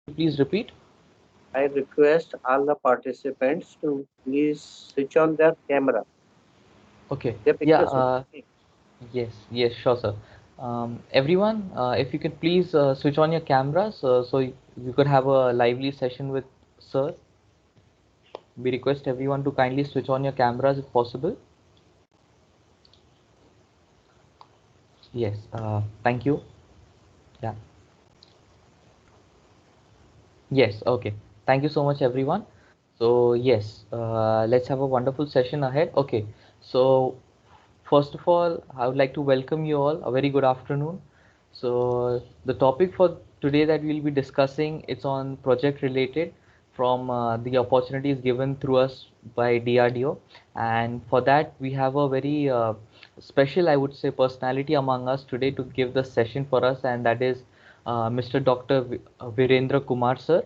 please repeat? I request all the participants to please switch on their camera, Okay. their Yeah. pictures. Yes. Yes. Sure, sir. Everyone, if you could please switch on your cameras, so you could have a lively session with sir. We request everyone to kindly switch on your cameras if possible. Yes. Thank you. Yeah. Yes. Okay. Thank you so much, everyone. So yes, let's have a wonderful session ahead. Okay. So first of all, I would like to welcome you all. A very good afternoon. So the topic for today that we'll be discussing, it's on project related from the opportunities given through us by DRDO. And for that, we have a very special, I would say, personality among us today to give the session for us, and that is Mr. Dr. Virendra Kumar sir.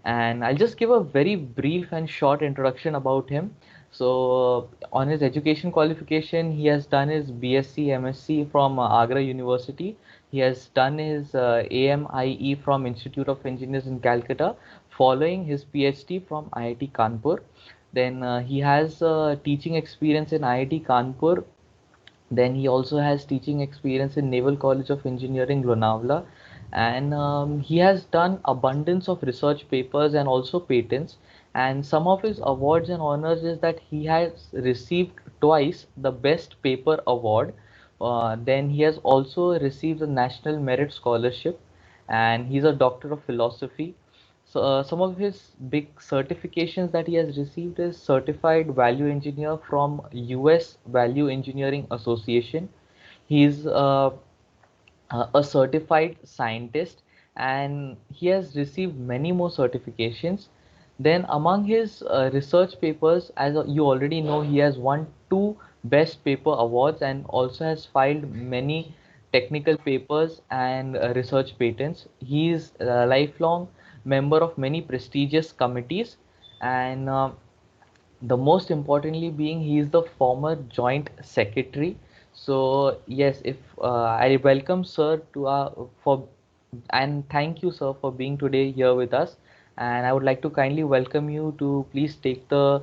And I'll just give a very brief and short introduction about him. So, on his education qualification, he has done his BSc, MSc from Agra University. He has done his AMIE from Institute of Engineers in Calcutta, following his PhD from IIT Kanpur. Then he has teaching experience in IIT Kanpur. Then he also has teaching experience in Naval College of Engineering, Lonavala, and he has done abundance of research papers and also patents. And some of his awards and honors is that he has received twice the Best Paper Award. Then he has also received the National Merit Scholarship, and he's a Doctor of Philosophy. So, some of his big certifications that he has received is Certified Value Engineer from US Value Engineering Association. He's a certified scientist, and he has received many more certifications. Then among his research papers, as you already know, he has won two Best Paper Awards and also has filed many technical papers and research patents. He is a lifelong member of many prestigious committees, and the most importantly being he is the former joint secretary. So yes, if I welcome sir to for and thank you sir for being today here with us, and I would like to kindly welcome you to please take the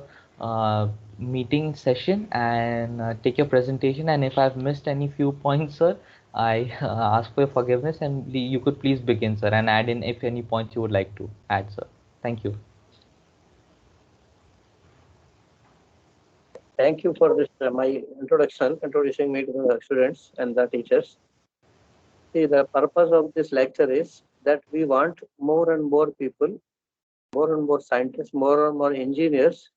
meeting session and take your presentation. And if I've missed any few points sir, I ask for your forgiveness, and you could please begin sir and add in if any points you would like to add sir. Thank you. Thank you for this my introduction, introducing me to the students and the teachers. See, the purpose of this lecture is that we want more and more people, more and more scientists, more and more engineers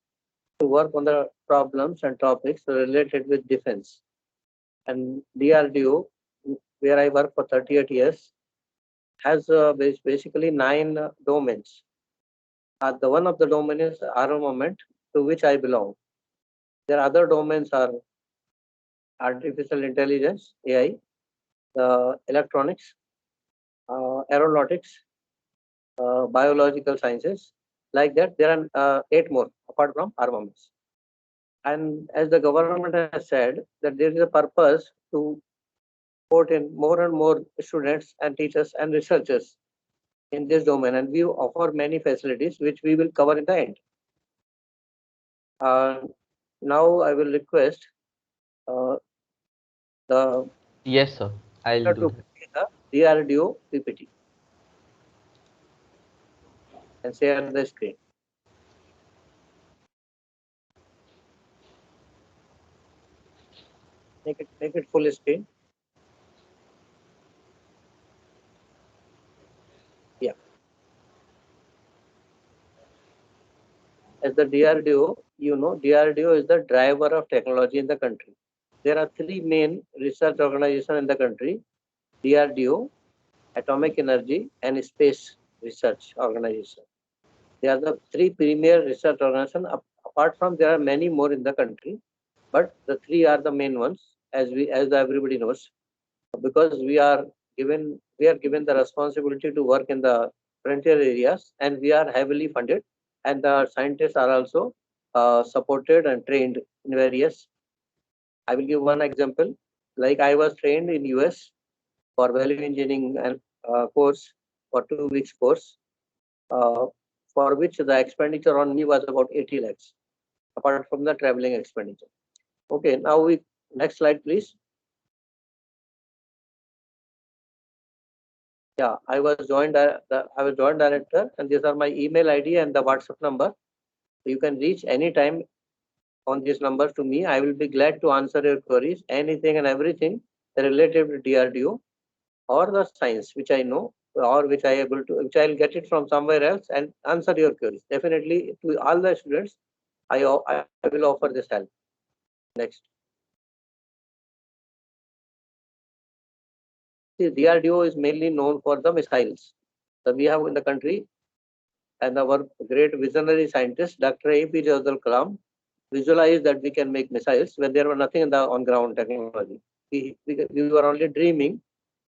to work on the problems and topics related with defense. And DRDO, where I work for 38 years, has basically nine domains. The one of the domain is armament, to which I belong. There are other domains are artificial intelligence, AI, electronics, aeronautics, biological sciences. Like that, there are eight more apart from armaments. And as the government has said, that there is a purpose to put in more and more students and teachers and researchers in this domain, and we offer many facilities which we will cover in the end. Uh, Now I will request uh, the Yes sir, I'll do to that. play the DRDO PPT and share the screen. Make it full screen. Yeah. As the DRDO, you know, DRDO is the driver of technology in the country. There are three main research organizations in the country: DRDO, Atomic Energy, and Space Research Organization. They are the three premier research organizations. Apart from, there are many more in the country, but the three are the main ones, as everybody knows, because we are given the responsibility to work in the frontier areas, and we are heavily funded, and the scientists are also supported and trained in various. I will give one example. Like I was trained in US for value engineering and course for 2 weeks course. for which the expenditure on me was about 80 lakhs, apart from the traveling expenditure. Okay, now next slide, please. Yeah, I was joint director, and these are my email ID and the WhatsApp number. You can reach anytime on this number to me. I will be glad to answer your queries, anything and everything related to DRDO or the science, which I know or which which I'll get it from somewhere else and answer your queries. Definitely to all the students, I will offer this help. Next. See, DRDO is mainly known for the missiles. So we have in the country, and our great visionary scientist, Dr. APJ Abdul Kalam, visualized that we can make missiles when there was nothing in the on-ground technology. We were only dreaming,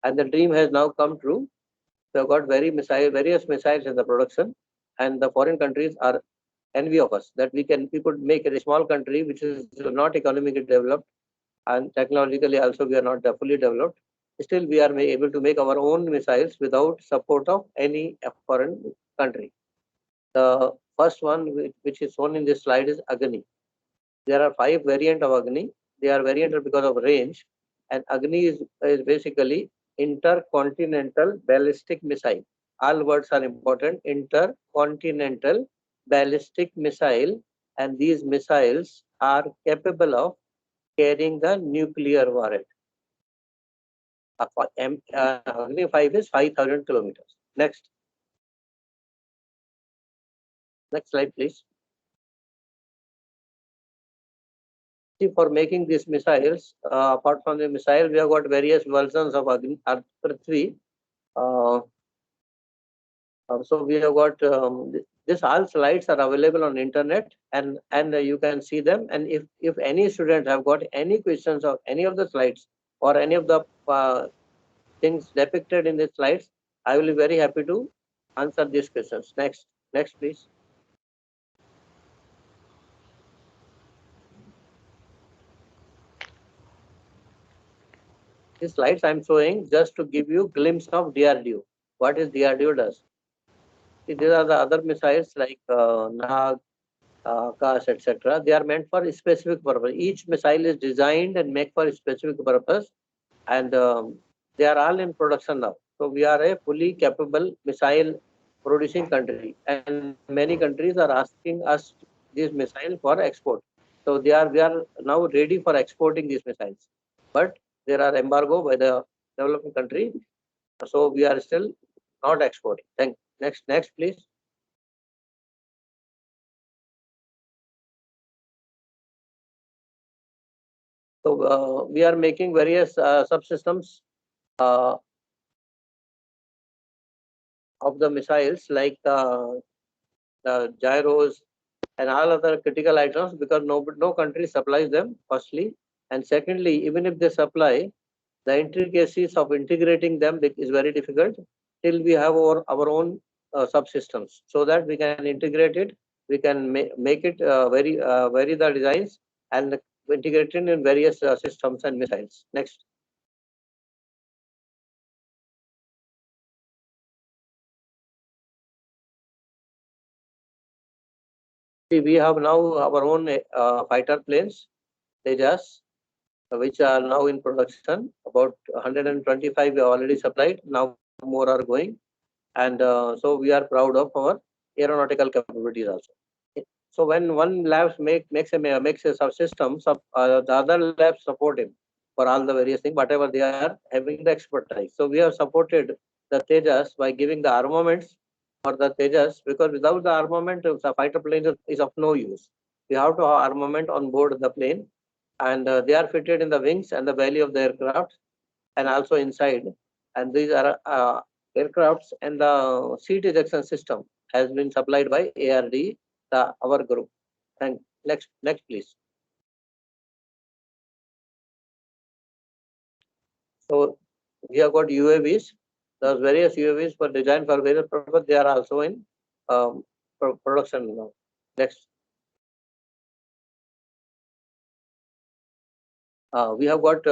and the dream has now come true. We have got various missiles in the production, and the foreign countries are envy of us that we could make a small country which is not economically developed and technologically also we are not fully developed. Still, we are able to make our own missiles without support of any foreign country. The first one, which is shown in this slide, is Agni. There are 5 variants of Agni. They are variants because of range, and Agni is basically intercontinental ballistic missile. All words are important. Intercontinental ballistic missile, and these missiles are capable of carrying the nuclear warhead. Agni 5 is 5,000 kilometers. Next slide, please. See, for making these missiles, apart from the missile, we have got various versions of Agni, Prithvi. So we have got this. All slides are available on internet, and you can see them. And if any student have got any questions of any of the slides or any of the things depicted in the slides, I will be very happy to answer these questions. Next, please. These slides I'm showing just to give you glimpse of DRDO. What is DRDO does? See, these are the other missiles like Nag, Akash, etc. They are meant for a specific purpose. Each missile is designed and made for a specific purpose, and they are all in production now. So we are a fully capable missile producing country, and many countries are asking us these missiles for export. So we are now ready for exporting these missiles, but there are embargo by the developing country, so we are still not exporting. Next, please. So we are making various subsystems uh, of the missiles like the gyros and all other critical items, because no country supplies them, firstly. And secondly, even if they supply, the intricacies of integrating them is very difficult till we have our own subsystems, so that we can integrate it, we can make it vary the designs and integrate it in various systems and missiles. Next. See, we have now our own fighter planes, Tejas, which are now in production. About 125 we have already supplied. Now more are going, and so we are proud of our aeronautical capabilities also. So when one lab makes a subsystem, the other labs support him for all the various things, whatever they are having the expertise. So we have supported the Tejas by giving the armaments for the Tejas, because without the armament, the fighter plane is of no use. We have to have armament on board the plane, and they are fitted in the wings and the belly of the aircraft, and also inside. And these are aircrafts, and the seat ejection system has been supplied by ARD, our group. And next, please. So we have got UAVs. Those various UAVs were designed for various purposes. They are also in production now. Next. We have got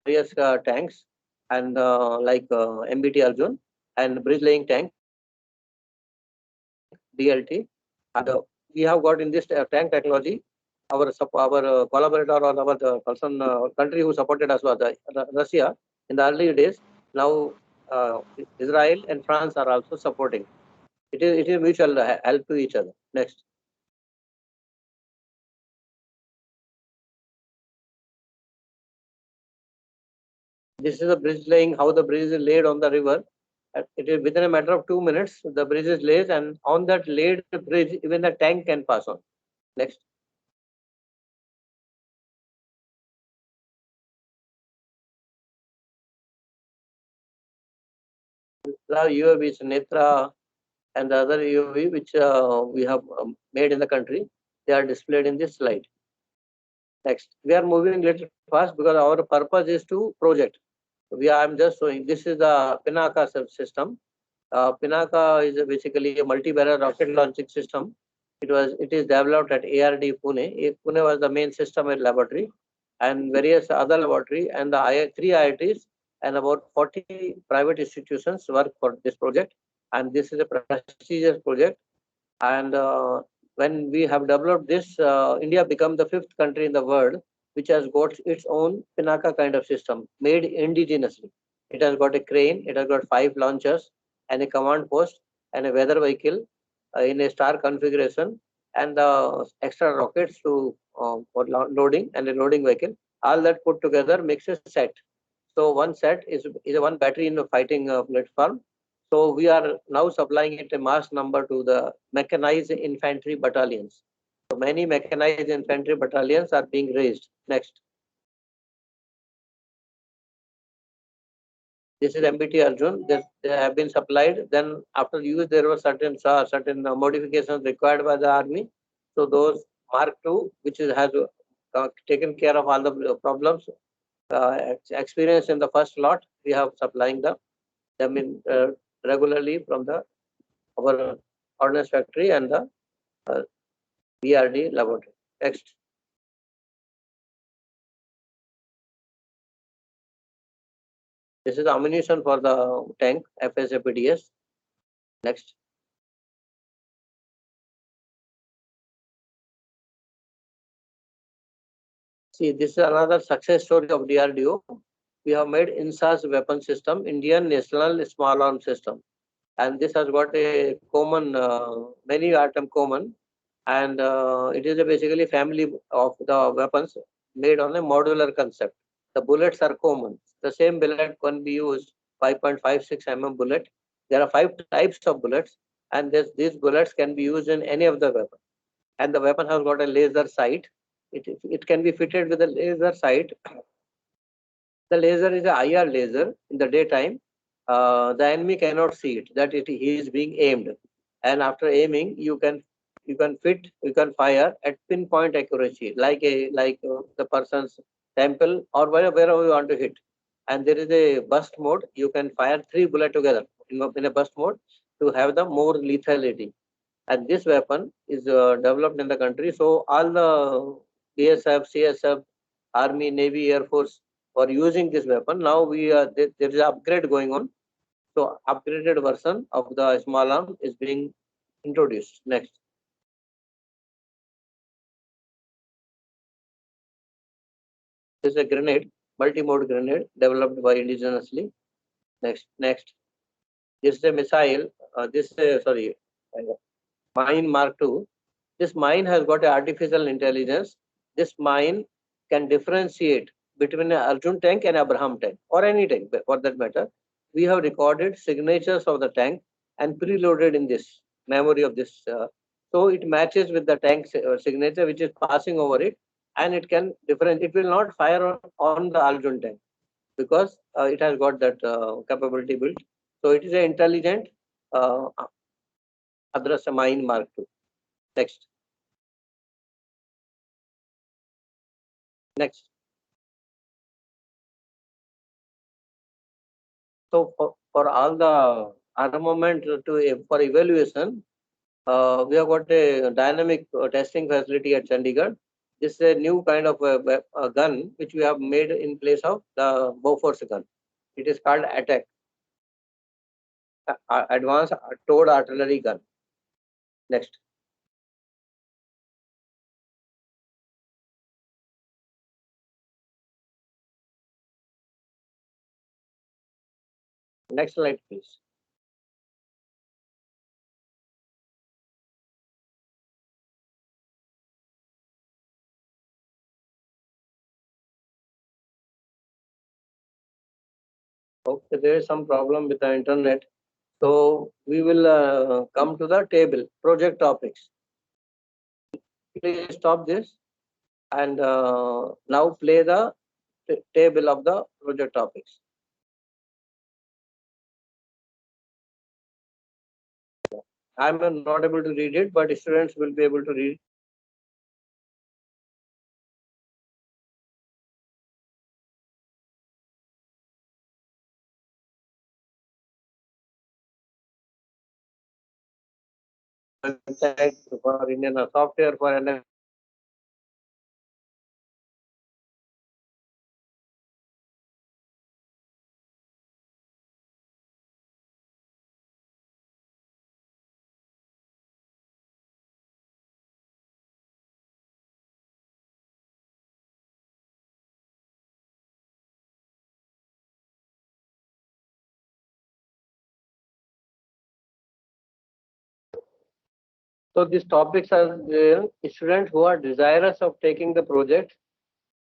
various tanks, and like MBT Arjun and bridge laying tank. DLT. And we have got in this tank technology, our collaborator or our person country who supported us was Russia in the early days. Now Israel and France are also supporting. It is mutual help to each other. Next. This is a bridge laying, how the bridge is laid on the river. It is within a matter of 2 minutes, the bridge is laid, and on that laid bridge, even the tank can pass on. Next. The UAV is Netra and the other UAV which we have made in the country, they are displayed in this slide. Next. We are moving little fast because our purpose is to project. I'm just showing, this is the Pinaka system. Pinaka is basically a multi-barrel rocket launching system. It is developed at ARD Pune. Pune was the main system and laboratory, and various other laboratory and the three IITs and about 40 private institutions work for this project. And this is a prestigious project. And when we have developed this, India become the 5th country in the world which has got its own Pinaka kind of system made indigenously. It has got a crane, it has got 5 launchers and a command post and a weather vehicle in a star configuration, and extra rockets for loading and a loading vehicle. All that put together makes a set. So one set is one battery in a fighting platform. So we are now supplying it a mass number to the mechanized infantry battalions. So many mechanized infantry battalions are being raised. Next. This is MBT Arjun. They have been supplied. Then after use, there were certain modifications required by the army. So those Mark II, which has taken care of all the problems experienced in the first lot, we have supplying them in regularly from our ordnance factory and the BRD laboratory. Next. This is ammunition for the tank, FSAPDS. Next. See, this is another success story of DRDO. We have made INSAS weapon system, Indian National Small Arms System. And this has got a common, many item common. And it is basically family of the weapons made on a modular concept. The bullets are common. The same bullet can be used 5.56 mm bullet. There are 5 types of bullets, and these bullets can be used in any of the weapon. And the weapon has got a laser sight. It can be fitted with a laser sight. The laser is a IR laser in the daytime. The enemy cannot see it, that he is being aimed. And after aiming, you can fire at pinpoint accuracy, like the person's temple or wherever you want to hit. And there is a burst mode. You can fire 3 bullets together in a burst mode to have the more lethality. And this weapon is developed in the country. So all the BSF, CSF, Army, Navy, Air Force for using this weapon. Now there is an upgrade going on. So upgraded version of the small arm is being introduced. Next. This is a grenade, multi-mode grenade developed by indigenously. Next. This is a missile. Mine Mark II. This mine has got artificial intelligence. This mine can differentiate between an Arjun tank and Abraham tank, or any tank for that matter. We have recorded signatures of the tank and preloaded in this memory of this. So it matches with the tank signature which is passing over it, and it can differentiate. It will not fire on the Arjun tank because it has got that capability built. So it is an intelligent Adrasya mine Mark II. Next. Next. So for all the armament for evaluation, we have got a dynamic testing facility at Chandigarh. This is a new kind of a gun which we have made in place of the Bofors gun. It is called ATAC, Advanced Towed Artillery Gun. Next. Next slide, please. Okay, there is some problem with the internet. So we will come to the table, project topics. Please stop this and now play the table of the project topics. I'm not able to read it, but students will be able to read. Website for Indian software for an So these topics are students who are desirous of taking the project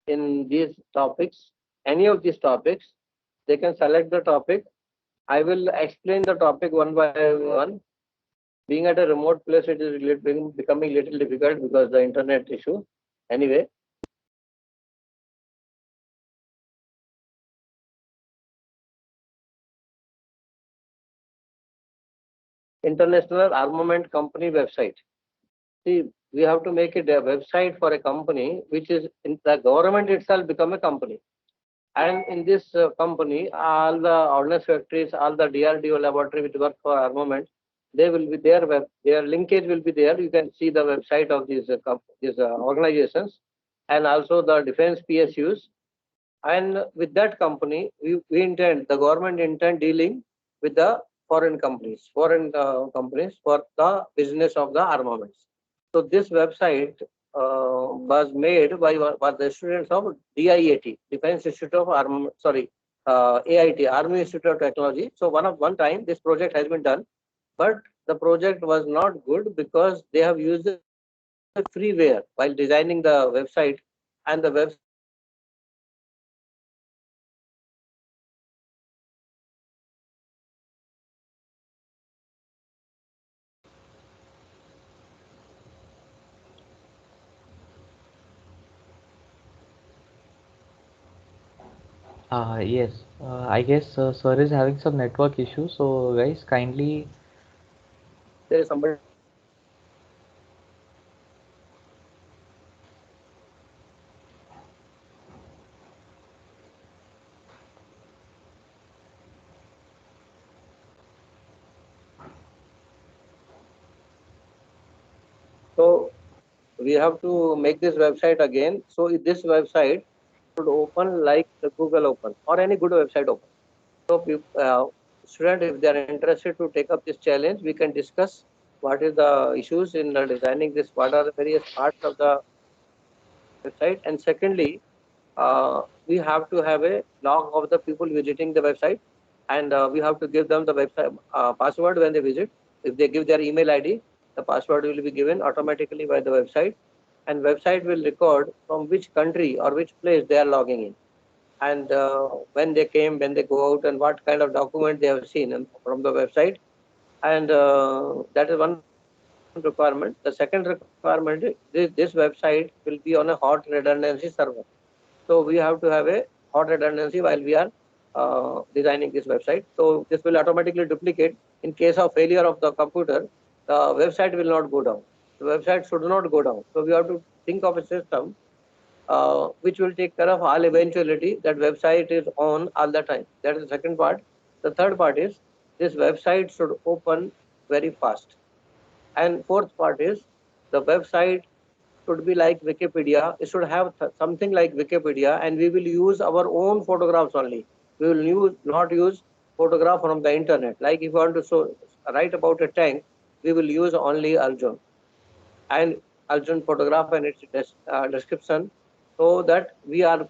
in these topics, any of these topics, they can select the topic. I will explain the topic one by one. Being at a remote place, it is becoming little difficult because the internet issue. Anyway, International Armament Company website. See, we have to make it a website for a company which is in the government itself become a company. And in this company, all the ordnance factories, all the DRDO laboratory which work for armament, they will be there. Their linkage will be there. You can see the website of these organizations, and also the defense PSUs. And with that company, we intend, the government intend dealing with the foreign companies for the business of the armaments. So this website was made by the students of DIAT, Defense Institute of AIT, Army Institute of Technology. So one time this project has been done, but the project was not good because they have used the freeware while designing the website, and the website Yes, I guess sir is having some network issues. So guys, kindly. there is somebody. So we have to make this website again. So this website should open like the Google Open or any good website open. So student, if they are interested to take up this challenge, we can discuss what is the issues in designing this, what are the various parts of the website. And secondly, we have to have a log of the people visiting the website, and we have to give them the website password when they visit. If they give their email ID, the password will be given automatically by the website, and website will record from which country or which place they are logging in, and when they came, when they go out, and what kind of document they have seen from the website. And that is one requirement. The second requirement is this website will be on a hot redundancy server. So we have to have a hot redundancy while we are designing this website. So this will automatically duplicate. In case of failure of the computer, the website will not go down. The website should not go down. So we have to think of a system which will take care of all eventuality that website is on all the time. That is the second part. The third part is this website should open very fast. And fourth part is the website should be like Wikipedia. It should have something like Wikipedia, and we will use our own photographs only. We will not use photograph from the internet. Like if you want to write about a tank, we will use only Arjun and Arjun photograph and its description, so that we are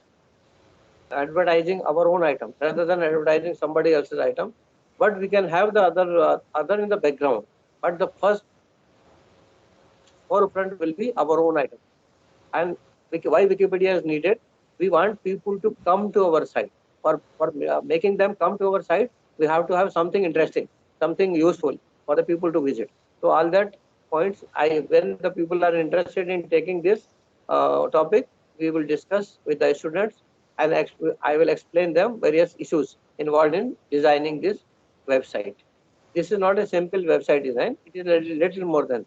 advertising our own item rather than advertising somebody else's item. But we can have the other in the background. But the first forefront will be our own item. And why Wikipedia is needed? We want people to come to our site. For making them come to our site, we have to have something interesting, something useful for the people to visit. So all that points, when the people are interested in taking this topic, we will discuss with the students, and I will explain them various issues involved in designing this website. This is not a simple website design; it is a little more than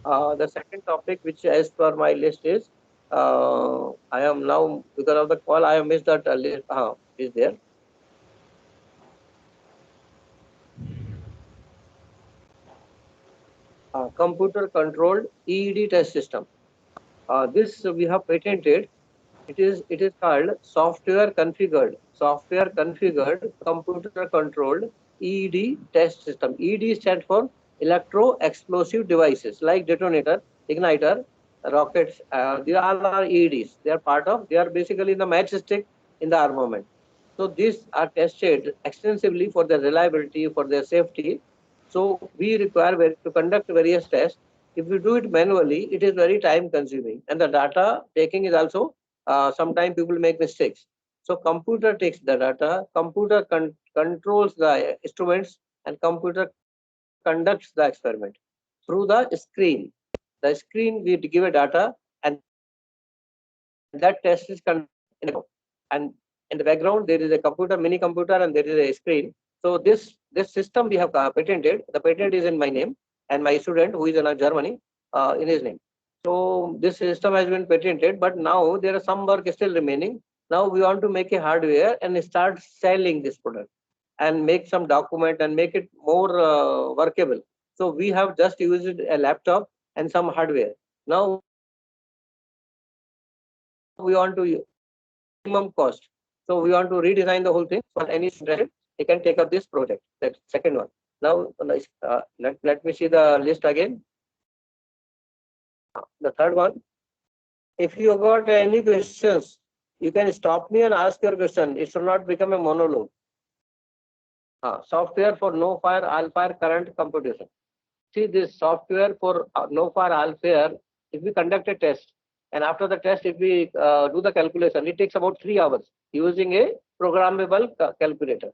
that. The second topic, which as per my list is, I am now, because of the call, I have missed that list. Is there? Computer controlled EED test system. This we have patented. It is called software configured computer controlled EED test system. EED stands for electro explosive devices like detonator, igniter, rockets. They all are EEDs. They are basically the matchstick in the armament. So these are tested extensively for their reliability, for their safety. So we require to conduct various tests. If we do it manually, it is very time consuming, and the data taking is also, sometimes people make mistakes. So computer takes the data, computer controls the instruments, and computer conducts the experiment through the screen. The screen we give a data, and that test is conducted in the background. And in the background there is a computer, mini computer, and there is a screen. So this system we have patented. The patent is in my name, and my student who is in Germany, in his name. So this system has been patented, but now there are some work still remaining. Now we want to make a hardware and start selling this product and make some document and make it more workable. So we have just used a laptop and some hardware. Now we want to minimum cost. So we want to redesign the whole thing. So any interested, they can take up this project. That's second one. Now let me see the list again. The third one. If you got any questions, you can stop me and ask your question. It should not become a monologue. Software for no fire, all fire current computation. See, this software for no fire, all fire, if we conduct a test, and after the test, if we do the calculation, it takes about 3 hours using a programmable calculator.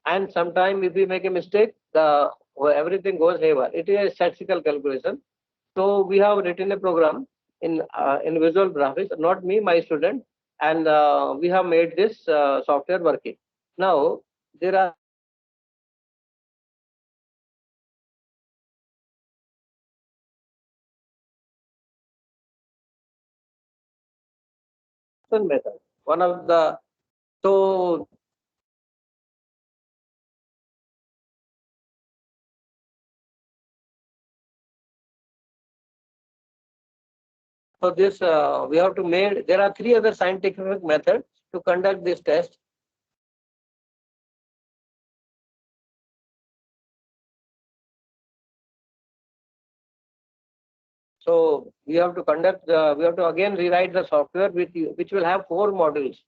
And sometime if we make a mistake, everything goes haywire. It is a statistical calculation. So we have written a program in Visual Graphics, not me, my student, and we have made this software working. Now there are method. One of the so so this we have to make. There are 3 other scientific methods to conduct this test. So we have to we have to again rewrite the software which will have 4 modules.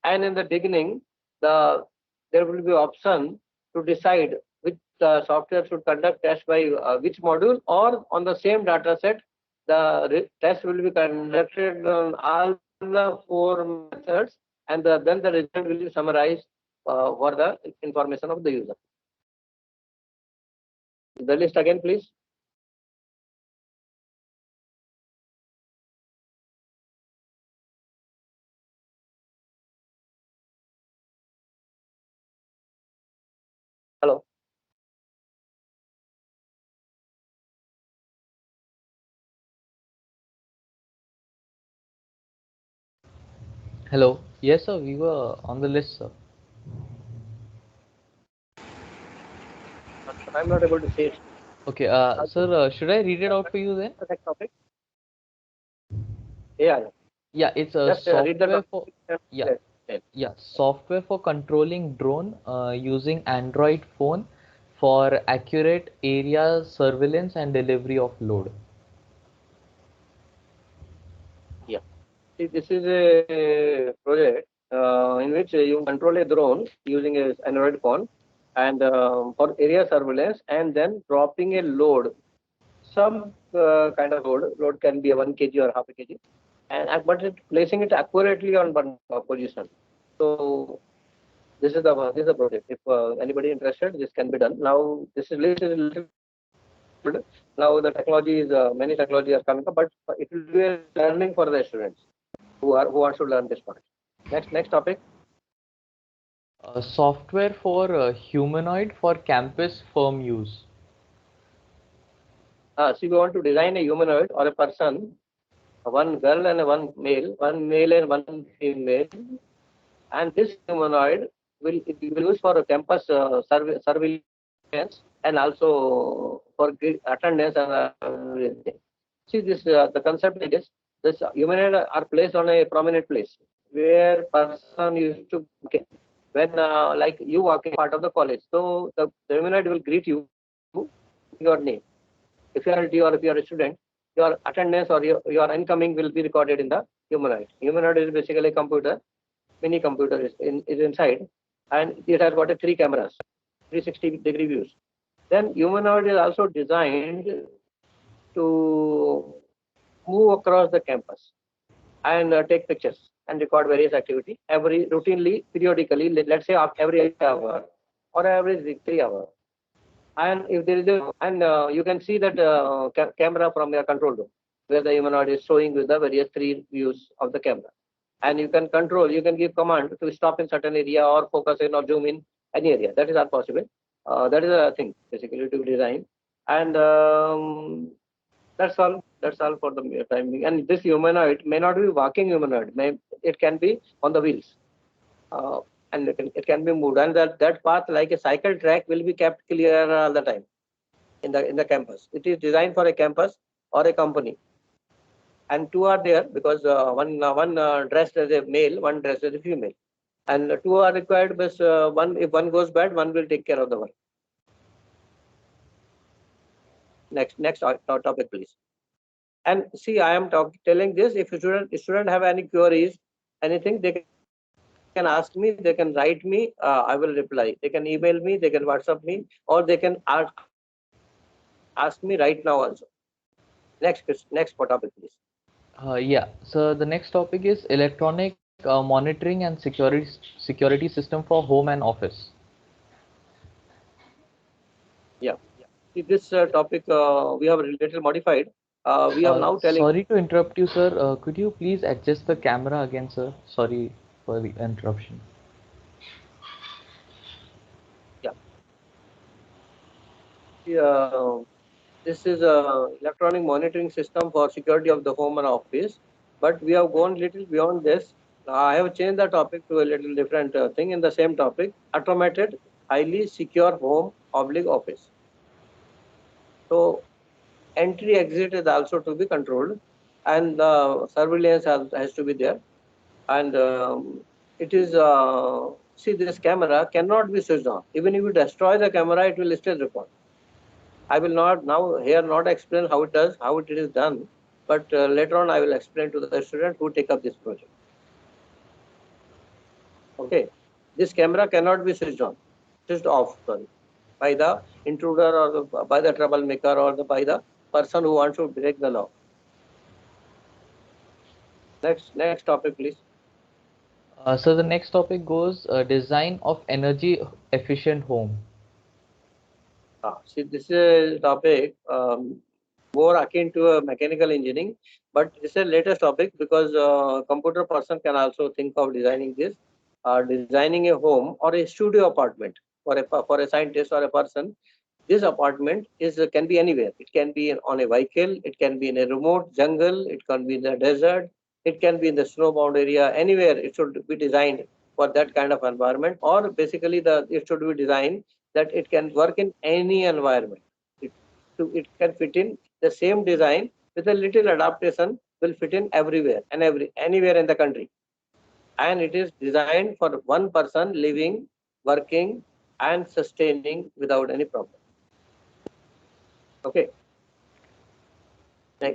And in the beginning, there will be option to decide which software should conduct test by which module, or on the same data set, the test will be conducted on all the 4 methods, and then the result will be summarized for the information of the user. The list again, please. Hello. Hello. Yes, sir. We were on the list, sir. I'm not able to say it. Okay. Sir, should I read it out for you then? The next topic. Yeah. Yeah, it's a Just read the software for topic. yeah. Yeah, software for controlling drone using Android phone for accurate area surveillance and delivery of load. Yeah. See, this is a project in which you control a drone using an Android phone and for area surveillance and then dropping a load, some kind of load can be a 1 kg or half a kg, and placing it accurately on one position. So this is the project. If anybody interested, this can be done. Now this is little now the technology is many technology are coming up, but it will be a learning for the students who wants to learn this part. Next topic. Software for humanoid for campus firm use. So we want to design a humanoid or a person, one girl and one male and one female, and this humanoid will use for a campus surveillance and also for attendance and everything. See this the concept is this humanoid are placed on a prominent place where person used to okay, when like you walk in part of the college, so the humanoid will greet you your name. If you are LT or if you are a student, your attendance or your incoming will be recorded in the humanoid. Humanoid is basically a computer, mini computer is inside, and it has got a 3 cameras, 360-degree views. Then humanoid is also designed to move across the campus and take pictures and record various activity every routinely, periodically, let's say every hour or every 3 hours. And if there is a, and you can see that camera from your control room where the humanoid is showing with the various 3 views of the camera. And you can control, you can give command to stop in certain area or focus in or zoom in any area. That is all possible. That is a thing basically to design. And that's all for the time being. And this humanoid may not be walking humanoid. It can be on the wheels. Uh, and it can be moved, and that path like a cycle track will be kept clear all the time in the campus. It is designed for a campus or a company, and two are there because one dressed as a male, one dressed as a female, and two are required. But one if one goes bad, one will take care of the one. Next topic, please. And see, I am telling this. If student have any queries, anything, they can ask me, they can write me, I will reply. They can email me, they can WhatsApp me, or they can ask me right now also. Next topic, please. Yeah, so the next topic is electronic monitoring and security system for home and office. Yeah. See, this topic we have a little modified. We are now telling. Sorry to interrupt you, sir. Could you please adjust the camera again, sir? Sorry for the interruption. Yeah. See, this is a electronic monitoring system for security of the home and office, but we have gone little beyond this. I have changed the topic to a little different thing in the same topic: automated, highly secure home oblique office. So entry exit is also to be controlled, and the surveillance has to be there. And it is see, this camera cannot be switched on. Even if you destroy the camera, it will still record. I will not now here not explain how it is done, but later on I will explain to the student who take up this project. Okay, this camera cannot be switched off, sorry, by the intruder or by the troublemaker or by the person who wants to break the law. Next topic, please. So the next topic goes design of energy efficient home. See, this is a topic more akin to a mechanical engineering, but this is a latest topic because computer person can also think of designing this, designing a home or a studio apartment for a scientist or a person. This apartment can be anywhere. It can be on a vehicle. It can be in a remote jungle. It can be in the desert. It can be in the snowbound area. Anywhere it should be designed for that kind of environment, or basically it should be designed that it can work in any environment. It can fit in the same design with a little adaptation will fit in everywhere and anywhere in the country. And it is designed for one person living, working, and sustaining without any problem. Okay.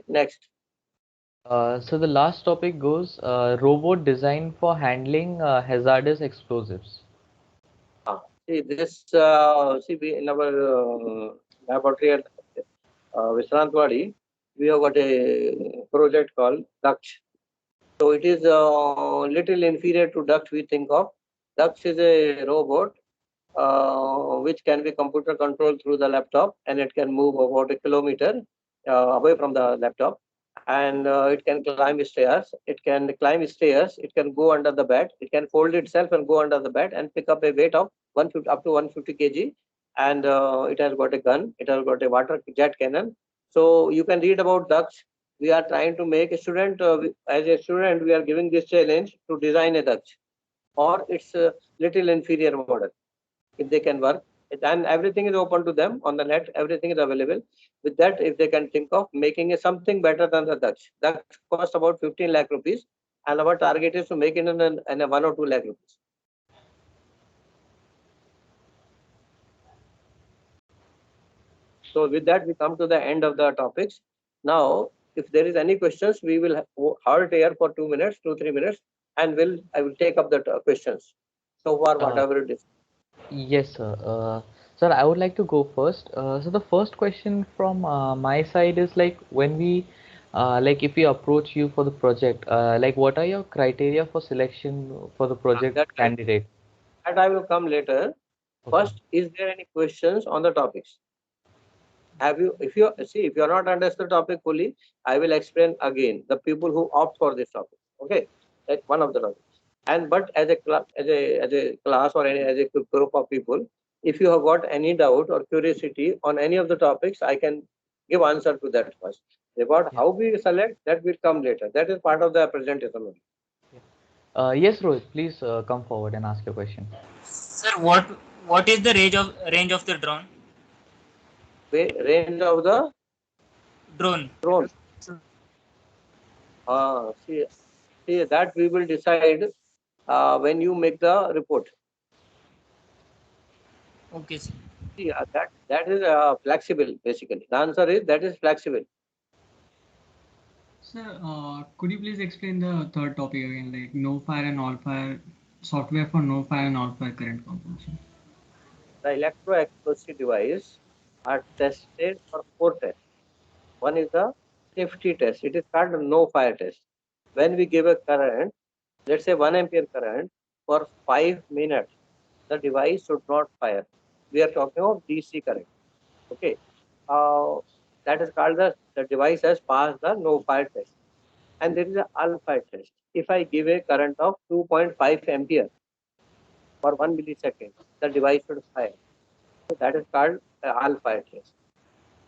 Next. So the last topic goes robot designed for handling hazardous explosives. See this. See, we in our laboratory at Vishrantwadi, we have got a project called Daksh. So it is little inferior to Daksh. We think of Daksh is a robot which can be computer controlled through the laptop, and it can move about a kilometer away from the laptop, and it can climb stairs. It can climb stairs. It can go under the bed. It can fold itself and go under the bed and pick up a weight of 150 up to 150 kg. And it has got a gun. It has got a water jet cannon. So you can read about ducks. We are trying to make a student, as a student, we are giving this challenge to design a ducks, or it's a little inferior model if they can work. And everything is open to them on the net, everything is available. With that, if they can think of making a something better than the Dutch. That cost about 15 lakh rupees, and our target is to make it in a 1 or 2 lakh rupees. So with that, we come to the end of the topics. Now, if there is any questions, we will halt here for 2 minutes, 2-3 minutes, and I will take up the questions. So far, whatever it is. Yes, sir. Sir, I would like to go first. So the first question from my side is like when we like if we approach you for the project, like what are your criteria for selection for the project candidate? That I will come later. Okay. First, is there any questions on the topics? Have you, if you see, if you are not understand the topic fully, I will explain again. The people who opt for this topic, okay, that's one of the topics. And but as a class or as a group of people, if you have got any doubt or curiosity on any of the topics, I can give answer to that first. About how we select, that will come later. That is part of the presentation only. Yes, Rohit, please come forward and ask your question. Sir, what is the range of the drone? Range of the Drone. drone. See that we will decide when you make the report. Okay, sir. See, that is flexible basically. The answer is that is flexible. Sir, could you please explain the third topic again, like no fire and all fire software for no fire and all fire current composition? The electroexplosive device are tested for 4 tests. One is the safety test. It is called no fire test. When we give a current, let's say 1 ampere current for 5 minutes, the device should not fire. We are talking of DC current. Okay. That is called the device has passed the no fire test. And there is an alpha test. If I give a current of 2.5 ampere for 1 millisecond, the device should fire. So that is called alpha test.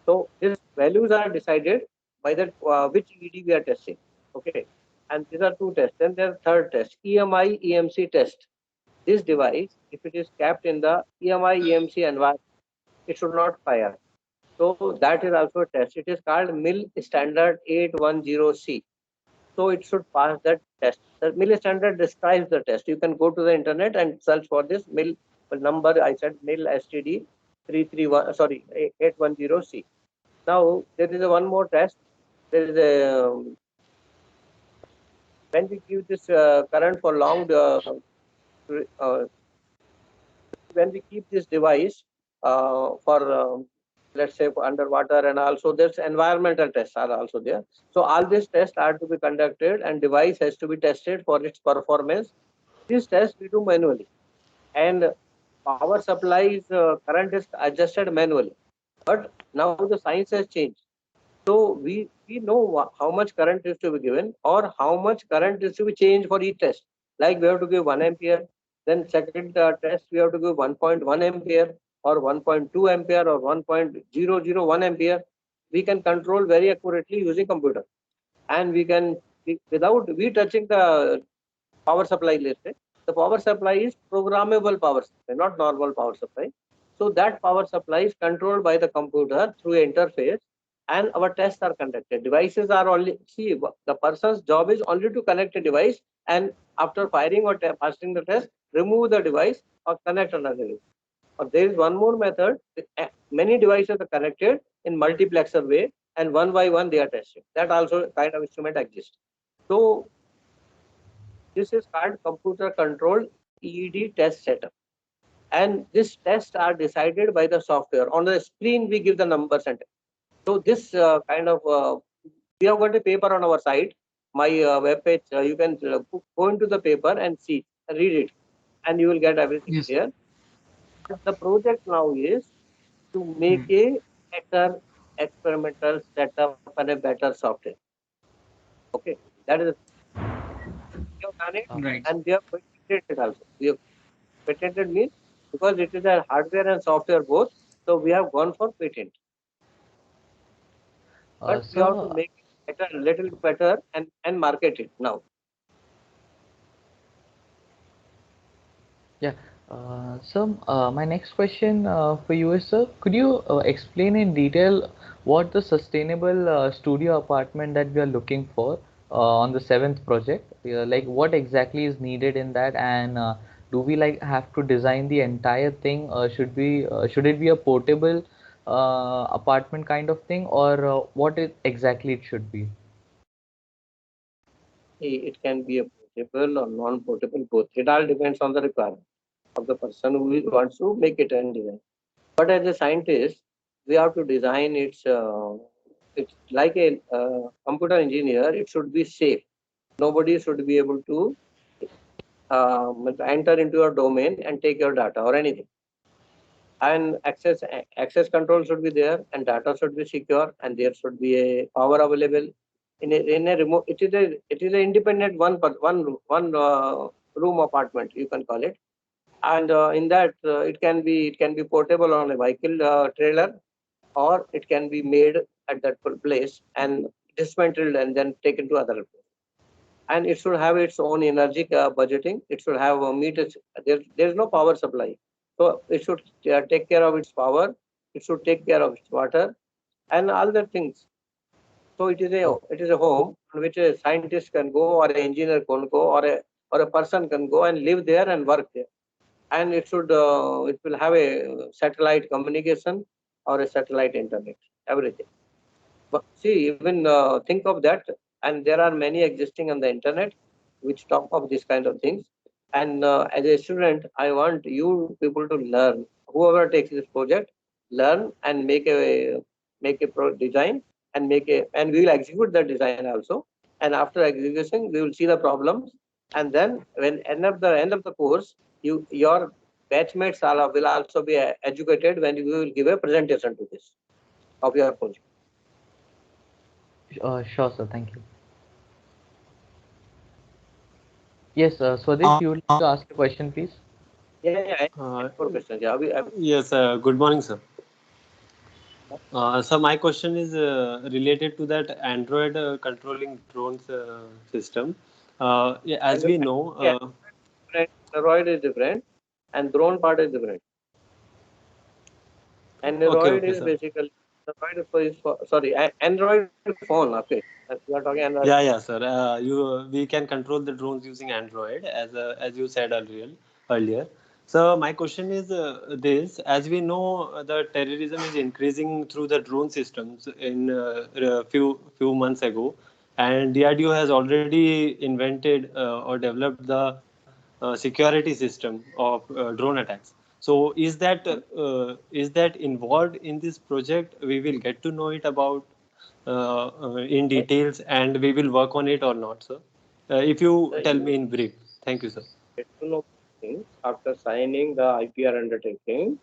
So these values are decided by the which ED we are testing. Okay, and these are 2 tests. Then there is third test, EMI EMC test. This device, if it is kept in the EMI EMC environment, it should not fire. So that is also a test. It is called MIL standard 810C. So it should pass that test. The MIL standard describes the test. You can go to the internet and search for this MIL number. I said MIL STD 331, sorry, 810C. Now there is one more test. There is a when we give this current for long, when we keep this device for let's say for underwater, and also there's environmental tests are also there. So all these tests are to be conducted, and device has to be tested for its performance. This test we do manually, and power supply is current is adjusted manually. But now the science has changed. So we know how much current is to be given or how much current is to be changed for each test. Like we have to give 1 ampere, then second test we have to give 1.1 ampere or 1.2 ampere or 1.001 ampere. We can control very accurately using computer, and we can without we touching the power supply. Let's say the power supply is programmable power supply, not normal power supply. So that power supply is controlled by the computer through interface, and our tests are conducted. Devices are only, see, the person's job is only to connect a device, and after firing or passing the test, remove the device or connect another device. Or there is one more method. Many devices are connected in multiplexer way, and one by one they are tested. That also kind of instrument exists. So this is called computer controlled EED test setup. And these tests are decided by the software. On the screen, we give the numbers and so this we have got a paper on our site. My web page, you can go into the paper and see, read it, and you will get everything Yes. here. But the project now is to make a better experimental setup and a better software. Okay, that is we have done it, Right. and we have patented it also. We have patented means because it is a hardware and software both, so we have gone for patent. But we have to So, make it better, little better, and market it now. yeah. My next question for you is, sir, could you explain in detail what the sustainable studio apartment that we are looking for on the seventh project? Like, what exactly is needed in that, and do we like have to design the entire thing? Should it be a portable apartment kind of thing, or exactly it should be? It can be a portable or non-portable, both. It all depends on the requirement of the person who wants to make it and design. But as a scientist, we have to design it's like a computer engineer. It should be safe. Nobody should be able to enter into your domain and take your data or anything. And access control should be there, and data should be secure, and there should be a power available in a remote. It is a independent one room apartment, you can call it. And in that it can be portable on a vehicle trailer, or it can be made at that place and dismantled and then taken to other place. And it should have its own energy budgeting. It should have meters. There is no power supply, so it should take care of its power. It should take care of its water and all the things. So it is a home in which a scientist can go, or an engineer can go, or a person can go and live there and work there. And it will have a satellite communication or a satellite internet, everything. But see, even think of that, and there are many existing on the internet which talk of this kind of things. And as a student, I want you people to learn. Whoever takes this project, learn and make a design, and we will execute the design also. And after execution, we will see the problems, and then when end of the course, your batchmates will also be educated when you will give a presentation to this of your project. Sure, sir. Thank you. Yes, Swadesh, you would like to ask a question, please? Yeah. For questions. Yeah, Yes, good morning, sir. So my question is related to that Android controlling drones system. Yeah, as we know, Android is different, and drone part is different. Android okay, is sir. basically Android phone. Okay, you are talking Android. Yeah, sir. We can control the drones using Android, as you said earlier. So my question is this: as we know, the terrorism is increasing through the drone systems in a few months ago, and DRDO has already invented or developed the security system of drone attacks. So is that involved in this project? We will get to know it about in details, and we will work on it or not, sir? If you tell You me in brief. Thank you, sir. get to know things after signing the IPR undertaking,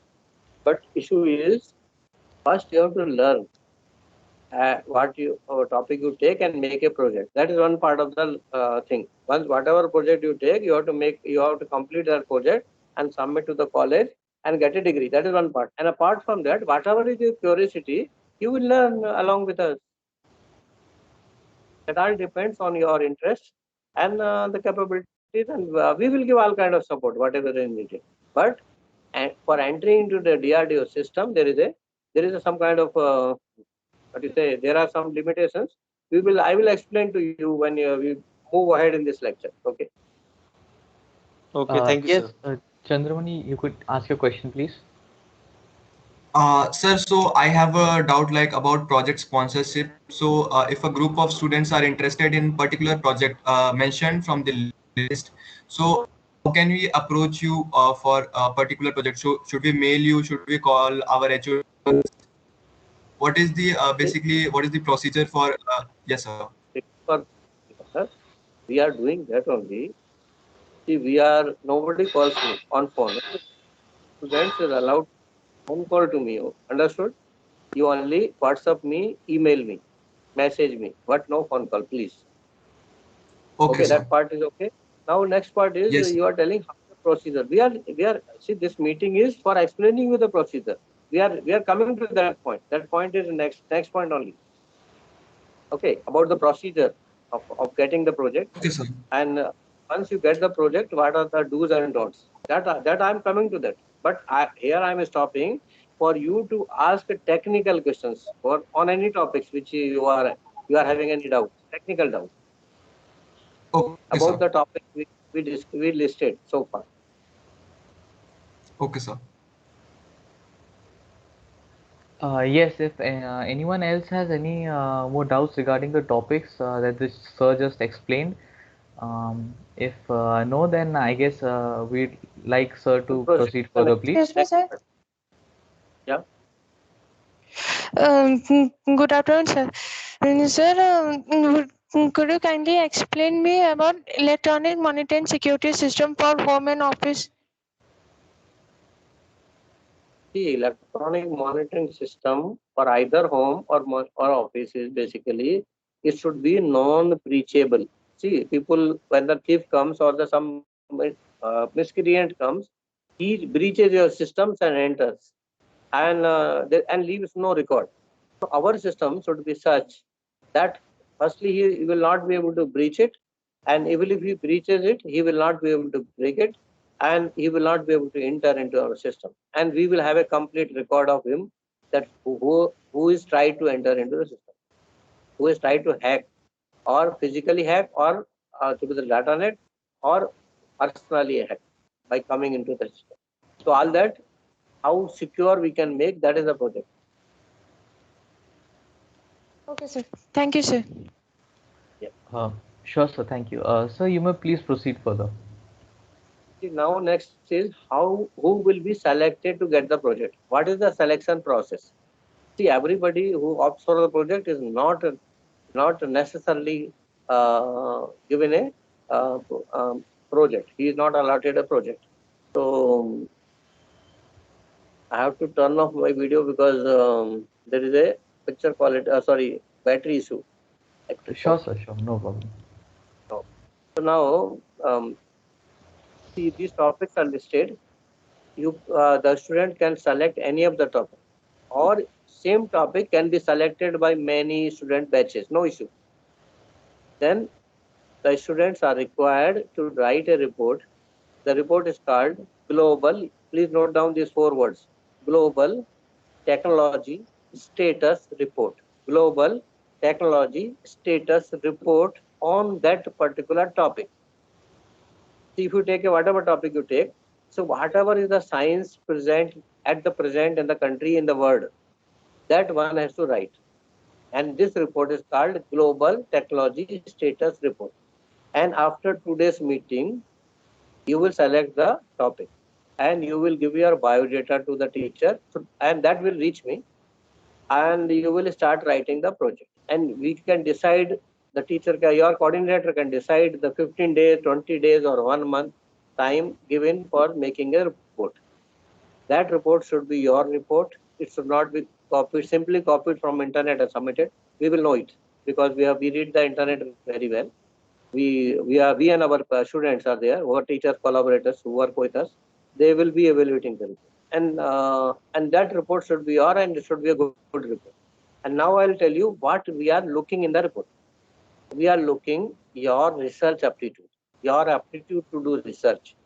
but issue is first you have to learn what topic you take and make a project. That is one part of the thing. Once whatever project you take, you have to complete that project and submit to the college and get a degree. That is one part. And apart from that, whatever is your curiosity, you will learn along with us. That all depends on your interest and the capabilities, and we will give all kind of support, whatever is needed. But for entering into the DRDO system, there is some kind of what you say. There are some limitations. I will explain to you when we move ahead in this lecture. Okay. Okay, thank you, Yes, sir. Chandramani, you could ask your question, please. Sir, so I have a doubt like about project sponsorship. So if a group of students are interested in particular project mentioned from the list, so how can we approach you for a particular project? So should we mail you? Should we call our HO? What is the basically what is the procedure for? Yes, sir. For we are doing that only. See, nobody calls me on phone. Students are allowed phone call to me. Understood? You only WhatsApp me, email me, message me, but no phone call, please. Okay, Okay, sir. that part is okay. Now, next part is Yes. you are telling how the procedure. See, this meeting is for explaining you the procedure. We are coming to that point. That point is next point only. Okay, about the procedure of getting the project. Okay, sir. And once you get the project, what are the do's and don'ts? That I'm coming to that. But here I'm stopping for you to ask technical questions or on any topics which you are having any doubt, technical doubt Okay, about sir. the topic we listed so far. Okay, sir. Yes, if anyone else has any more doubts regarding the topics that this sir just explained, if no, then I guess we'd like sir To to proceed proceed to the further, please. Excuse me, sir. part. Yeah. Good afternoon, sir. Sir, could you kindly explain me about electronic monitoring security system for home and office? The electronic monitoring system for either home or office is basically it should be non-breachable. See, people when the thief comes or the some miscreant comes, he breaches your systems and enters and leaves no record. So our system should be such that firstly he will not be able to breach it, and even if he breaches it, he will not be able to break it, and he will not be able to enter into our system. And we will have a complete record of him that who is trying to enter into the system, who is trying to hack or physically hack or through the data net or personally hack by coming into the system. So all that, how secure we can make, that is the project. Okay, sir. Thank you, sir. Uh, sure, sir. Thank you. Sir, you may please proceed further. Now next is who will be selected to get the project. What is the selection process? See, everybody who opts for the project is not necessarily given a project. He is not allotted a project. So I have to turn off my video because there is a picture quality. Sorry, battery issue. Sure, sir. Sure. No problem. So now see, these topics are listed. The student can select any of the topic, or same topic can be selected by many student batches, no issue. Then the students are required to write a report. The report is called Global, please note down these 4 words, Global Technology Status Report. Global Technology Status Report on that particular topic. So if you take whatever topic you take, so whatever is the science present at the present in the country, in the world, that one has to write. And this report is called Global Technology Status Report. And after today's meeting, you will select the topic and you will give your biodata to the teacher, and that will reach me, and you will start writing the project. And we can decide, the teacher, your coordinator can decide the 15 days, 20 days, or 1 month time given for making a report. That report should be your report. It should not be simply copied from internet and submitted. We will know it because we read the internet very well. We and our students are there, our teachers, collaborators who work with us. They will be evaluating the report, and that report should be your, and it should be a good report. And now I'll tell you what we are looking in the report. We are looking your research aptitude, your aptitude to do research,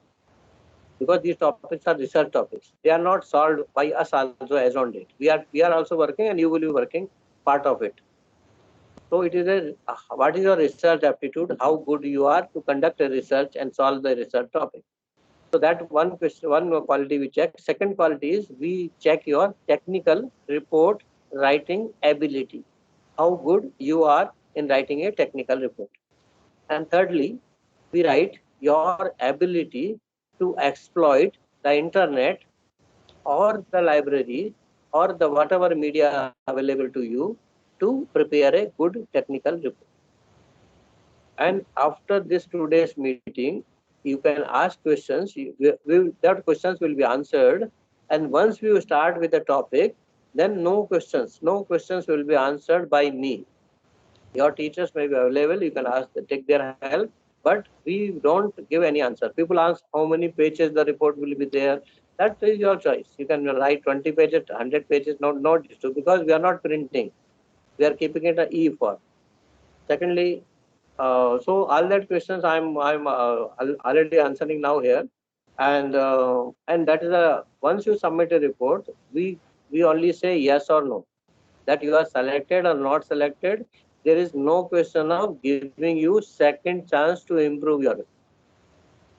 because these topics are research topics. They are not solved by us also as on date. We are also working, and you will be working part of it. So it is what is your research aptitude? How good you are to conduct a research and solve the research topic. So that one question, one quality we check. Second quality is we check your technical report writing ability, how good you are in writing a technical report. And thirdly, we write your ability to exploit the internet or the library or the whatever media available to you to prepare a good technical report. And after this today's meeting, you can ask questions. That questions will be answered. And once we start with the topic, then no questions will be answered by me. Your teachers may be available. You can ask, take their help. But we don't give any answer. People ask how many pages the report will be there. That is your choice. You can write 20 pages, 100 pages, not because we are not printing. We are keeping it a E for. Secondly, so all that questions I'm already answering now here, and that is a once you submit a report, we only say yes or no, that you are selected or not selected. There is no question of giving you second chance to improve your.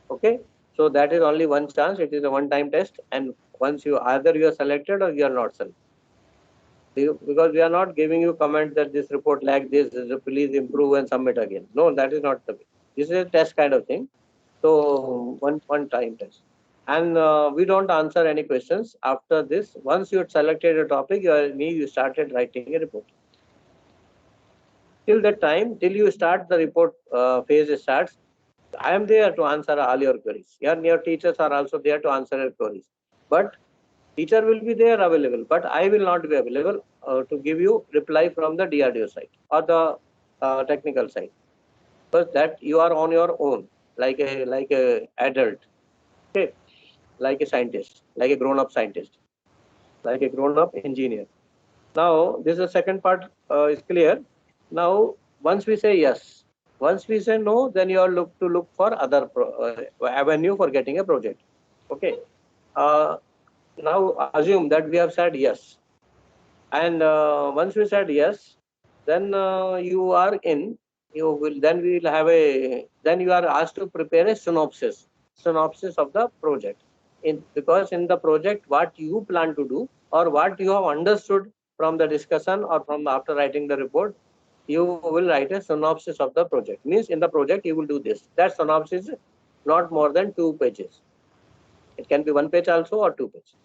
Okay, so that is only one chance. It is a one-time test, and once you either you are selected or you are not selected. Because we are not giving you comment that this report like this, please improve and submit again. No, that is not the way. This is a test kind of thing. So one time test. And we don't answer any questions after this. Once you had selected a topic, you started writing a report. Till that time, till you start the report phase starts, I am there to answer all your queries. Your teachers are also there to answer your queries. But teacher will be there available, but I will not be available to give you reply from the DRDO side or the technical side. But that you are on your own, like a adult, okay, like a scientist, like a grown-up scientist, like a grown-up engineer. Now, this is the second part is clear. Now, once we say yes, once we say no, then you are look for other avenue for getting a project. Okay. Now assume that we have said yes, and once we said yes, then you are in. You will then we will have a then you are asked to prepare a synopsis of the project. Because in the project, what you plan to do or what you have understood from the discussion or from after writing the report, you will write a synopsis of the project. Means in the project you will do this. That synopsis is not more than 2 pages. It can be 1 page also or 2 pages.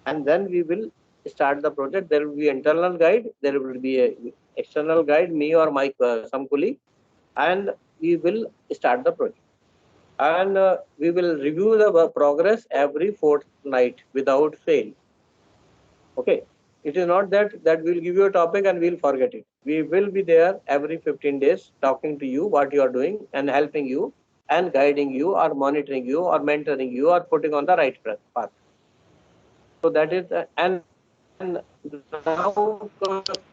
And then we will start the project. There will be internal guide, there will be a external guide, me or my some colleague, and we will start the project. And we will review the progress every fortnight without fail. Okay, it is not that we'll give you a topic and we'll forget it. We will be there every 15 days talking to you what you are doing and helping you and guiding you or monitoring you or mentoring you or putting on the right path. So that is and now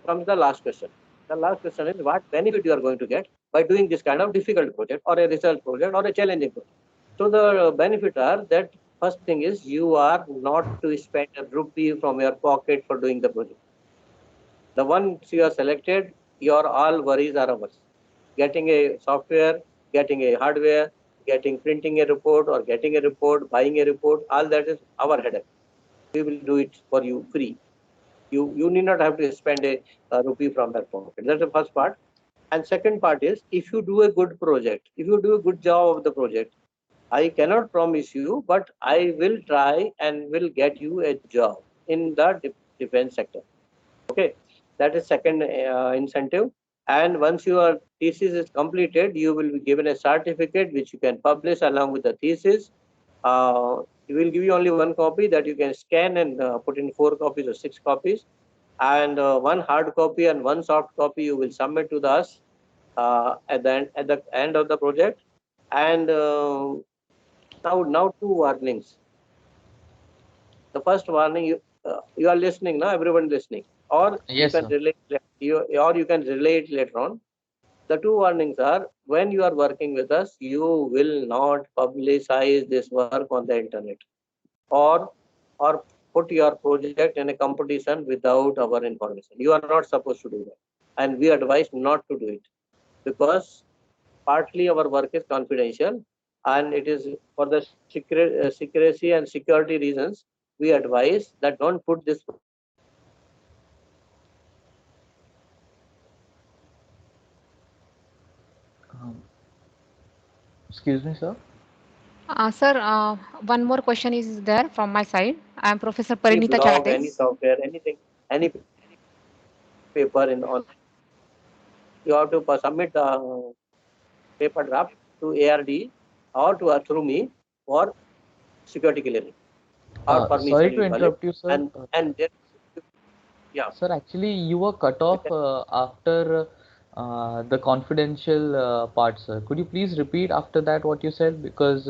comes the last question. The last question is what benefit you are going to get by doing this kind of difficult project or a research project or a challenging project. So the benefit are that first thing is you are not to spend a rupee from your pocket for doing the project. The ones you are selected, your all worries are ours. Getting a software, getting a hardware, getting printing a report or getting a report, buying a report, all that is our headache. We will do it for you free. You need not have to spend a rupee from that pocket. That's the first part. And second part is if you do a good project, if you do a good job of the project, I cannot promise you, but I will try and will get you a job in the defense sector. Okay, that is second incentive. And once your thesis is completed, you will be given a certificate which you can publish along with the thesis. We will give you only 1 copy that you can scan and put in 4 copies or 6 copies, and 1 hard copy and 1 soft copy you will submit to us at the end of the project. And now 2 warnings. The first warning, you are listening now, everyone listening, or Yes, you can sir. relate later on. The 2 warnings are when you are working with us, you will not publicize this work on the internet or put your project in a competition without our information. You are not supposed to do that. And we advise not to do it because partly our work is confidential and it is for the secrecy and security reasons. We advise that don't put this. Excuse me, sir. Sir, one more question is there from my side. I am Professor Any Parinita blog, Chate. any software, anything, any paper in on. You have to submit the paper draft to ARD or to through me for security clearance or permission. Sorry to We call it. interrupt you, sir. And then, yeah. Sir, actually, you were cut off after the confidential part, sir. Could you please repeat after that what you said? Because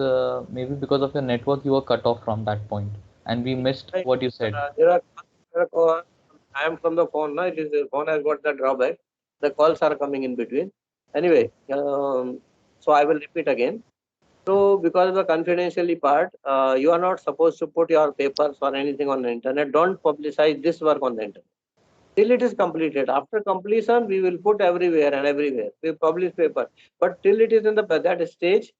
maybe because of your network, you were cut off from that point, and we missed what you said. I am from the phone now. It is the phone has got the drawback. The calls are coming in between. Anyway, so I will repeat again. So because of the confidentiality part, you are not supposed to put your papers or anything on the internet. Don't publicize this work on the internet till it is completed. After completion, we will put everywhere and everywhere. We publish paper, but till it is in that stage,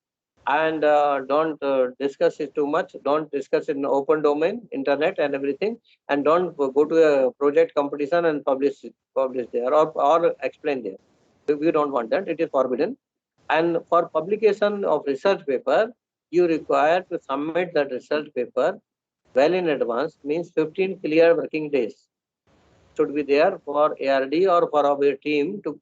and don't discuss it too much. Don't discuss it in open domain, internet and everything, and don't go to a project competition and publish there or explain there. We don't want that. It is forbidden. And for publication of research paper, you require to submit that research paper well in advance, means 15 clear working days should be there for ARD or for our team to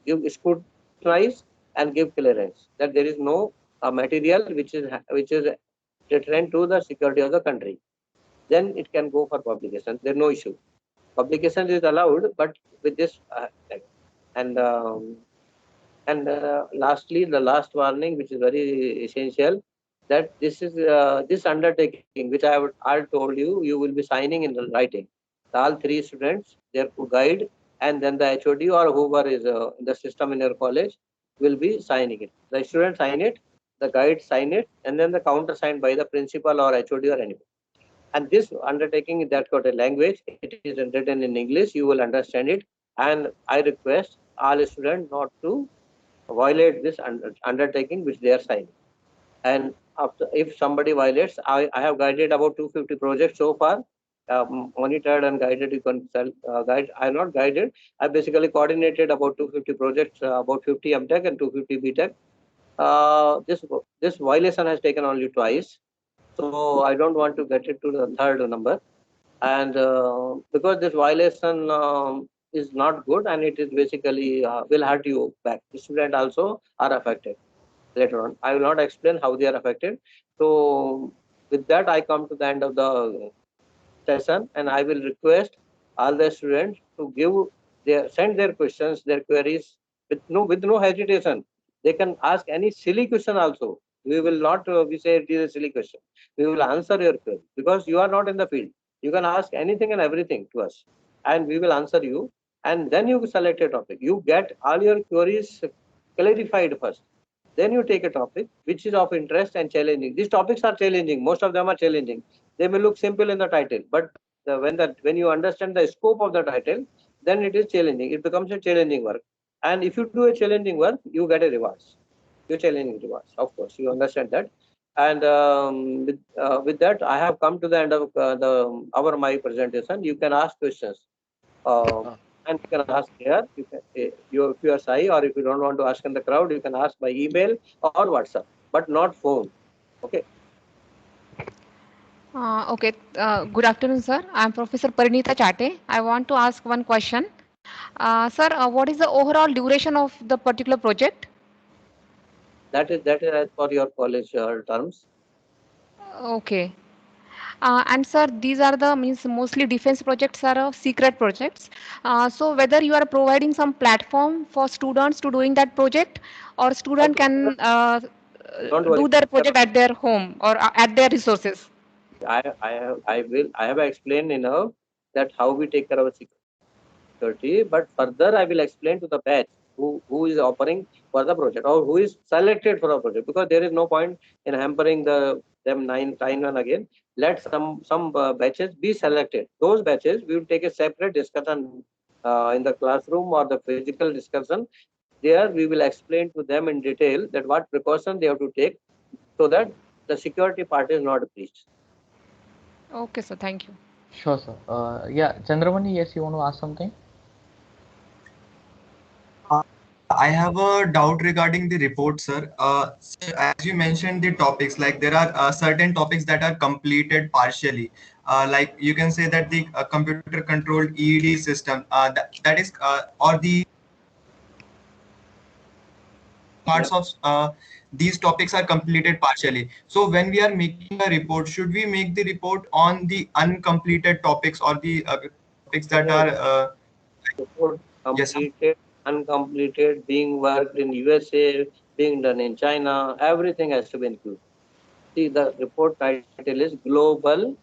give scrutinize and give clearance that there is no material which is deterrent to the security of the country. Then it can go for publication. There's no issue. Publication is allowed, but with this and lastly, the last warning, which is very essential, that this is this undertaking, which I told you, you will be signing in the writing. All three students, their guide, and then the HOD or whoever is in the system in your college will be signing it. The student sign it, the guide sign it, and then the counter signed by the principal or HOD or anyone. And this undertaking, that got a language, it is written in English, you will understand it. And I request all students not to violate this undertaking which they are signing. And after, if somebody violates, I have guided about 250 projects so far, monitored and guided. You can guide. I not guided. I basically coordinated about 250 projects, about 50 MTech and 250 BTech. This violation has taken only twice, so I don't want to get it to the third number. And because this violation is not good, and it is basically will hurt you back. The student also are affected later on. I will not explain how they are affected. So with that, I come to the end of the session, and I will request all the students to send their questions, their queries with no hesitation. They can ask any silly question also. We will not we say it is a silly question. We will answer your query because you are not in the field. You can ask anything and everything to us, and we will answer you. And then you select a topic. You get all your queries clarified first. Then you take a topic which is of interest and challenging. These topics are challenging. Most of them are challenging. They may look simple in the title, but when you understand the scope of the title, then it is challenging. It becomes a challenging work. And if you do a challenging work, you get a rewards. You challenging rewards, of course. You understand that. And with that, I have come to the end of my presentation. You can ask questions. And you can ask here. If you are shy or if you don't want to ask in the crowd, you can ask by email or WhatsApp, but not phone. Okay. Okay. Good afternoon, sir. I am Professor Parinita Chate. I want to ask one question. Sir, what is the overall duration of the particular project? That is as per your college terms. Okay. And sir, these are the means mostly defense projects are secret projects. So whether you are providing some platform for students to doing that project, or student can Don't worry. do their project at their home or at their resources. I have explained enough that how we take care of security, but further I will explain to the batch who is offering for the project or who is selected for a project, because there is no point in hampering them time and again. Let some batches be selected. Those batches we will take a separate discussion in the classroom or the physical discussion. There we will explain to them in detail that what precaution they have to take. so that the security part is not breached. Okay, sir. Thank you. Sure, sir. Yeah, Chandramani, yes, you want to ask something? I have a doubt regarding the report, sir. Sir, as you mentioned the topics, like there are certain topics that are completed partially. Like you can say that the computer controlled EED system, that is, or the parts of these topics are completed partially. So when we are making a report, should we make the report on the uncompleted topics or the topics that No, are, report yes, sir? completed, uncompleted, being worked in USA, being done in China, everything has to be included. See, the report title is Global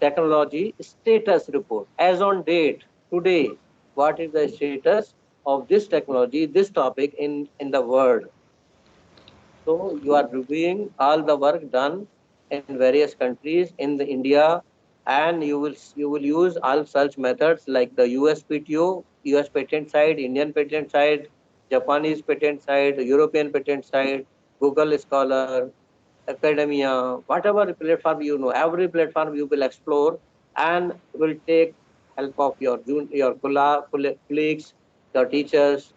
Technology Status Report. As on date, today, what is the status of this technology, this topic in the world? So you are reviewing all the work done in various countries in the India, and you will use all such methods like the USPTO, US patent side, Indian patent side, Japanese patent side, European patent side, Google Scholar, academia, whatever platform you know, every platform you will explore and will take help of your colleagues, the teachers.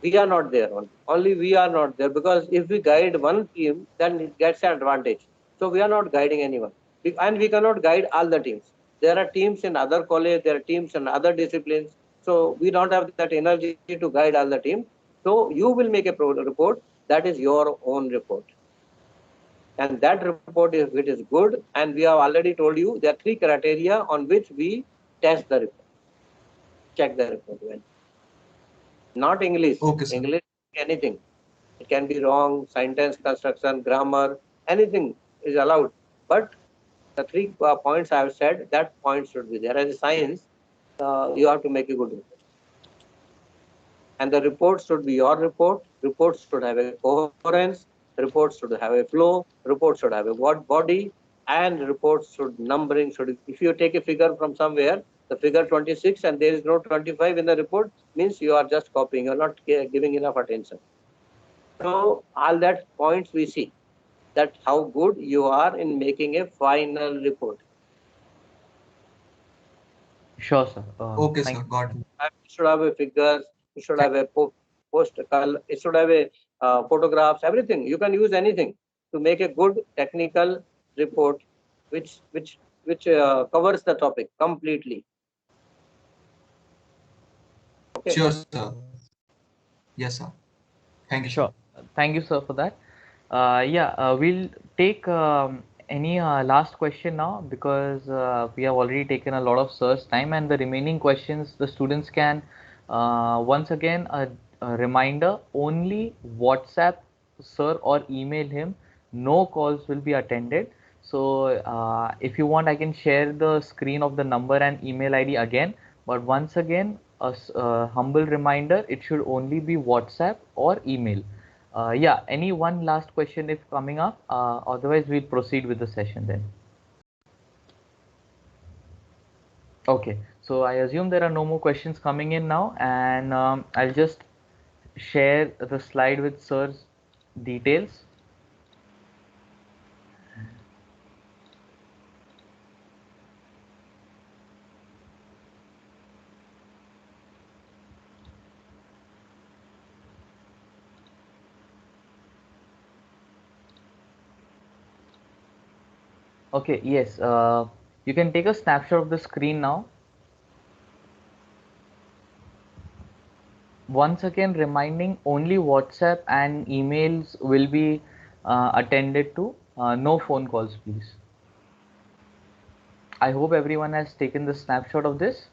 We are not there only we are not there, because if we guide one team, then it gets an advantage. So we are not guiding anyone, and we cannot guide all the teams. There are teams in other college, there are teams in other disciplines, so we don't have that energy to guide all the team. So you will make a report that is your own report, and that report, if it is good, and we have already told you there are 3 criteria on which we test the report, check the report. When not English, Okay, sir. English, anything. It can be wrong, sentence construction, grammar, anything is allowed. But the 3 points I have said, that point should be there. As a science, you have to make a good report. And the report should be your report. Reports should have a coherence. Reports should have a flow. Reports should have a body. And reports should numbering should. If you take a figure from somewhere, the figure 26 and there is no 25 in the report, means you are just copying. You are not giving enough attention. So all that points we see that how good you are in making a final report. Sure, sir. Okay, Thank sir. you. Got it. It should have a figures, it should have a post, it should have a photographs, everything. You can use anything to make a good technical report, which covers the topic completely. Okay. Sure, sir. Yes, sir. Thank you, sir. Sure. Thank you, sir, for that. Yeah, we'll take any last question now, because we have already taken a lot of sir's time, and the remaining questions the students can once again a reminder, only WhatsApp sir or email him. No calls will be attended. So if you want, I can share the screen of the number and email ID again. But once again, a humble reminder, it should only be WhatsApp or email. Yeah, any one last question if coming up, otherwise we'll proceed with the session then. Okay, so I assume there are no more questions coming in now, and I'll just share the slide with sir's details. Okay, yes, you can take a snapshot of the screen now. Once again, reminding, only WhatsApp and emails will be attended to, no phone calls, please. I hope everyone has taken the snapshot of this.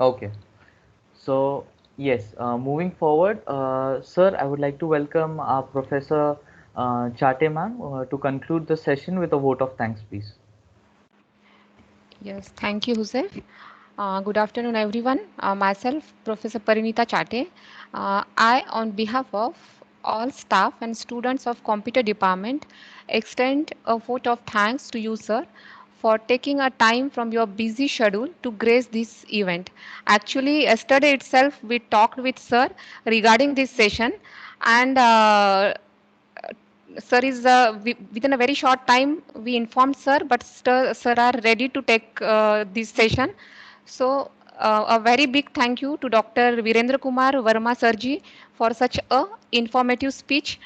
Okay, so yes, moving forward, sir, I would like to welcome our Professor Chate ma'am to conclude the session with a vote of thanks, please. Yes, thank you, Joseph. Good afternoon, everyone. Myself, Professor Parinita Chate. I, on behalf of all staff and students of Computer Department, extend a vote of thanks to you, sir, for taking a time from your busy schedule to grace this event. Actually, yesterday itself we talked with sir regarding this session, and sir is within a very short time we informed sir, but sir are ready to take this session. So a very big thank you to Dr. Virendra Kumar Verma Sirji for such a informative speech.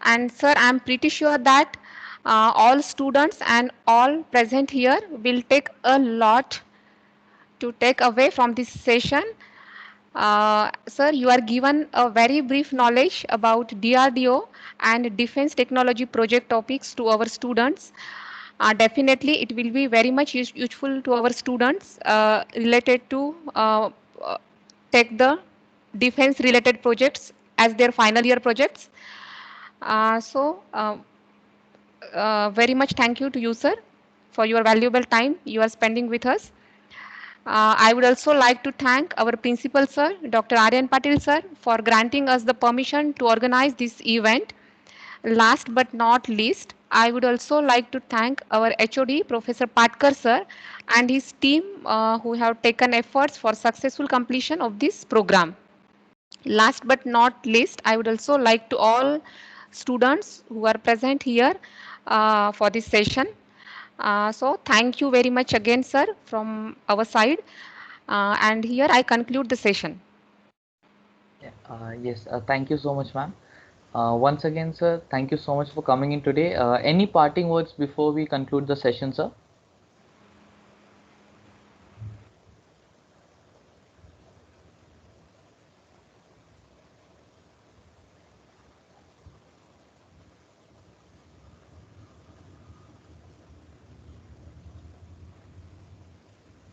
And sir, I am pretty sure that all students and all present here will take a lot to take away from this session. Sir, you are given a very brief knowledge about DRDO and defense technology project topics to our students. Definitely, it will be very much useful to our students related to take the defense related projects as their final year projects. Very much thank you to you, sir, for your valuable time you are spending with us. I would also like to thank our principal, sir, Dr. Aryan Patil, sir, for granting us the permission to organize this event. Last but not least, I would also like to thank our HOD, Professor Patkar, sir, and his team who have taken efforts for successful completion of this program. Last but not least, I would also like to all students who are present here for this session. So thank you very much again, sir, from our side. And here I conclude the session. Yes, thank you so much, ma'am. Once again, sir, thank you so much for coming in today. Any parting words before we conclude the session, sir?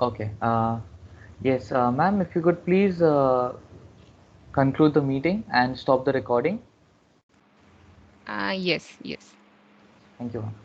Okay. Yes, ma'am, if you could please conclude the meeting and stop the recording. Yes. Thank you, ma'am.